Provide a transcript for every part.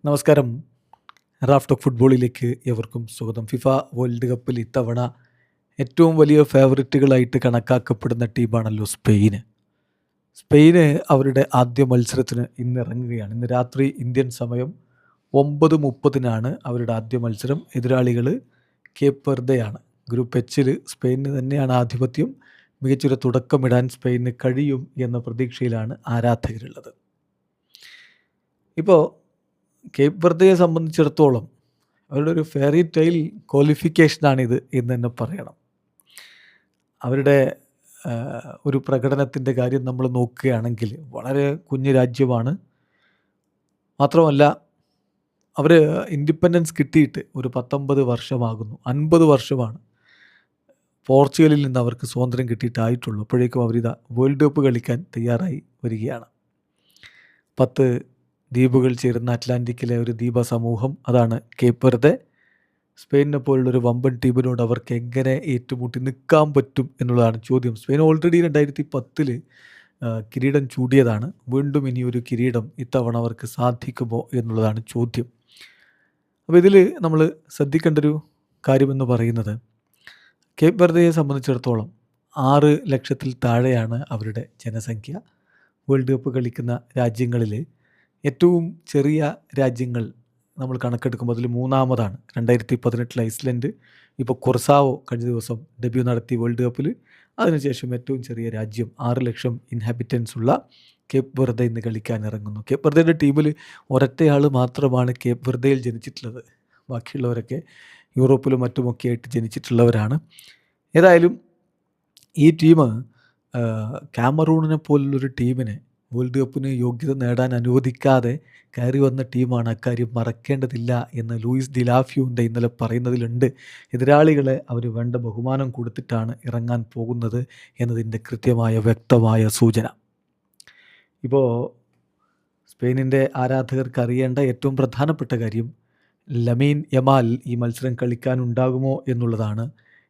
നമസ്കാരം. Raf talk ഫുട്ബോളിലേക്ക് ഏവർക്കും സ്വാഗതം. ഫിഫ വേൾഡ് കപ്പിൽ ഇത്തവണ ഏറ്റവും വലിയ ഫേവറിറ്റുകളായിട്ട് കണക്കാക്കപ്പെടുന്ന ടീമാണല്ലോ സ്പെയിന് അവരുടെ ആദ്യ മത്സരത്തിന് ഇന്ന് ഇറങ്ങുകയാണ്. ഇന്ന് രാത്രി ഇന്ത്യൻ സമയം 9:30 അവരുടെ ആദ്യ മത്സരം. എതിരാളികൾ കേപ്പ് വെർദെയാണ്. ഗ്രൂപ്പ് എച്ചിൽ സ്പെയിനിന് തന്നെയാണ് ആധിപത്യം. മികച്ചൊരു തുടക്കമിടാൻ സ്പെയിനിന് കഴിയും എന്ന പ്രതീക്ഷയിലാണ് ആരാധകരുള്ളത്. ഇപ്പോൾ കേപ്പ് വെർദയെ സംബന്ധിച്ചിടത്തോളം അവരുടെ ഒരു ഫെയറി ടൈൽ ക്വാളിഫിക്കേഷനാണിത് എന്ന് തന്നെ പറയണം. അവരുടെ ഒരു പ്രകടനത്തിൻ്റെ കാര്യം നമ്മൾ നോക്കുകയാണെങ്കിൽ വളരെ കുഞ്ഞു രാജ്യമാണ്. മാത്രമല്ല അവർ ഇൻഡിപെൻഡൻസ് കിട്ടിയിട്ട് ഒരു 19 വർഷമാകുന്നു. 50 വർഷമാണ് പോർച്ചുഗലിൽ നിന്ന് അവർക്ക് സ്വാതന്ത്ര്യം കിട്ടിയിട്ടായിട്ടുള്ളൂ. അപ്പോഴേക്കും അവരിതാ വേൾഡ് കപ്പ് കളിക്കാൻ തയ്യാറായി വരികയാണ്. 10 ദ്വീപുകൾ ചേരുന്ന അറ്റ്ലാന്റിക്കിലെ ഒരു ദ്വീപ സമൂഹം, അതാണ് കേപ്പ് വെർദെ. സ്പെയിനിനെ പോലുള്ളൊരു വമ്പൻ ടീമിനോട് അവർക്ക് എങ്ങനെ ഏറ്റുമുട്ടി നിൽക്കാൻ പറ്റും എന്നുള്ളതാണ് ചോദ്യം. സ്പെയിൻ ഓൾറെഡി 2010 കിരീടം ചൂടിയതാണ്. വീണ്ടും ഇനിയൊരു കിരീടം ഇത്തവണ അവർക്ക് സാധിക്കുമോ എന്നുള്ളതാണ് ചോദ്യം. അപ്പോൾ ഇതിൽ നമ്മൾ ശ്രദ്ധിക്കേണ്ടൊരു കാര്യമെന്ന് പറയുന്നത്, കേപ്പ് വെർദയെ സംബന്ധിച്ചിടത്തോളം 6 ലക്ഷത്തിൽ താഴെയാണ് അവരുടെ ജനസംഖ്യ. വേൾഡ് കപ്പ് കളിക്കുന്ന രാജ്യങ്ങളിൽ ഏറ്റവും ചെറിയ രാജ്യങ്ങൾ നമ്മൾ കണക്കെടുക്കുമ്പോൾ അതിൽ മൂന്നാമതാണ്. 2018 ഐസ്ലൻഡ്, ഇപ്പോൾ കൊർസാവോ കഴിഞ്ഞ ദിവസം ഡെബ്യൂ നടത്തി വേൾഡ് കപ്പിൽ. അതിനുശേഷം ഏറ്റവും ചെറിയ രാജ്യം 6 ലക്ഷം ഇൻഹാബിറ്റൻസ് ഉള്ള കേപ്പ് വെർദെ ഇന്ന് കളിക്കാൻ ഇറങ്ങുന്നു. കേപ്പ് വെർദയുടെ ടീമിൽ ഒരൊറ്റയാൾ മാത്രമാണ് കേപ്പ് വെർദയിൽ ജനിച്ചിട്ടുള്ളത്. ബാക്കിയുള്ളവരൊക്കെ യൂറോപ്പിലും മറ്റുമൊക്കെ ആയിട്ട് ജനിച്ചിട്ടുള്ളവരാണ്. ഏതായാലും ഈ ടീം കാമറൂണിനെ പോലുള്ളൊരു ടീമിനെ വേൾഡ് കപ്പിന് യോഗ്യത നേടാൻ അനുവദിക്കാതെ കയറി വന്ന ടീമാണ്. അക്കാര്യം മറക്കേണ്ടതില്ല എന്ന് ലൂയിസ് ഡിലാഫ്യൂൻ്റെ ഇന്നലെ പറയുന്നതിലുണ്ട്. എതിരാളികളെ അവർ വേണ്ട ബഹുമാനം കൊടുത്തിട്ടാണ് ഇറങ്ങാൻ പോകുന്നത് എന്നതിൻ്റെ കൃത്യമായ വ്യക്തമായ സൂചന. ഇപ്പോൾ സ്പെയിനിൻ്റെ ആരാധകർക്ക് അറിയേണ്ട ഏറ്റവും പ്രധാനപ്പെട്ട കാര്യം, ലമീൻ യമാൽ ഈ മത്സരം കളിക്കാനുണ്ടാകുമോ എന്നുള്ളതാണ്.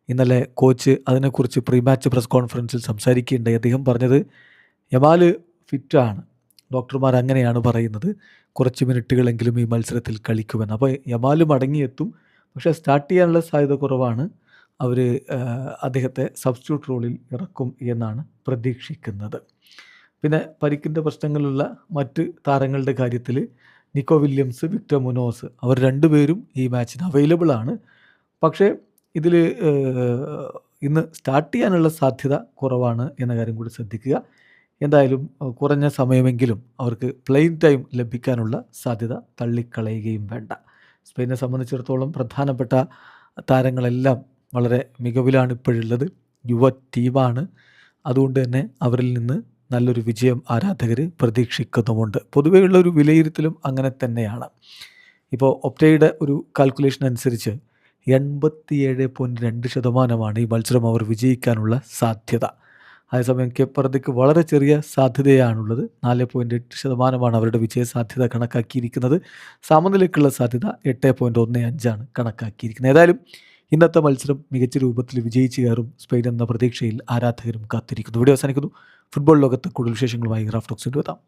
ഇന്നലെ കോച്ച് അതിനെക്കുറിച്ച് പ്രീ മാച്ച് പ്രസ് കോൺഫറൻസിൽ സംസാരിക്കുകയുണ്ടായി. അദ്ദേഹം പറഞ്ഞത് യമാൽ ഫിറ്റാണ്, ഡോക്ടർമാർ അങ്ങനെയാണ് പറയുന്നത്, കുറച്ച് മിനിറ്റുകളെങ്കിലും ഈ മത്സരത്തിൽ കളിക്കുമെന്ന്. അപ്പോൾ യമാൽ മടങ്ങിയെത്തും, പക്ഷേ സ്റ്റാർട്ട് ചെയ്യാനുള്ള സാധ്യത കുറവാണ്. അവർ അദ്ദേഹത്തെ സബ്സ്റ്റിറ്റ്യൂട്ട് റോളിൽ ഇറക്കും എന്നാണ് പ്രതീക്ഷിക്കുന്നത്. പിന്നെ പരിക്കിൻ്റെ പ്രശ്നങ്ങളുള്ള മറ്റ് താരങ്ങളുടെ കാര്യത്തിൽ നിക്കോ വില്യംസ്, വിക്ടർ മുനോസ്, അവർ രണ്ടുപേരും ഈ മാച്ചിന് അവൈലബിൾ ആണ്. പക്ഷേ ഇതിൽ ഇന്ന് സ്റ്റാർട്ട് ചെയ്യാനുള്ള സാധ്യത കുറവാണ് എന്ന കാര്യം കൂടി ശ്രദ്ധിക്കുക. എന്തായാലും കുറഞ്ഞ സമയമെങ്കിലും അവർക്ക് പ്ലെയിൻ ടൈം ലഭിക്കാനുള്ള സാധ്യത തള്ളിക്കളയുകയും വേണ്ട. സ്പെയിനെ സംബന്ധിച്ചിടത്തോളം പ്രധാനപ്പെട്ട താരങ്ങളെല്ലാം വളരെ മികവിലാണ് ഇപ്പോഴുള്ളത്. യുവ ടീമാണ്. അതുകൊണ്ട് തന്നെ അവരിൽ നിന്ന് നല്ലൊരു വിജയം ആരാധകർ പ്രതീക്ഷിക്കുന്നുമുണ്ട്. പൊതുവെയുള്ള ഒരു വിലയിരുത്തലും അങ്ങനെ തന്നെയാണ്. ഇപ്പോൾ ഒപ്റ്റയുടെ ഒരു കാൽക്കുലേഷൻ അനുസരിച്ച് 87.2% ഈ മത്സരം അവർ വിജയിക്കാനുള്ള സാധ്യത. അതേസമയം കേപ്പ് വെർദെക്ക് വളരെ ചെറിയ സാധ്യതയാണുള്ളത്. 4.8% അവരുടെ വിജയ സാധ്യത കണക്കാക്കിയിരിക്കുന്നത്. സമനിലയ്ക്കുള്ള സാധ്യത 8.15 കണക്കാക്കിയിരിക്കുന്നത്. ഏതായാലും ഇന്നത്തെ മത്സരം മികച്ച രൂപത്തിൽ വിജയിച്ചു കയറും സ്പെയിൻ എന്ന പ്രതീക്ഷയിൽ ആരാധകരും കാത്തിരിക്കുന്നു. വീഡിയോ അവസാനിക്കുന്നു. ഫുട്ബോൾ ലോകത്ത് കൂടുതൽ വിശേഷങ്ങളുമായി റാഫ് ടോക്സിൽ എത്താം.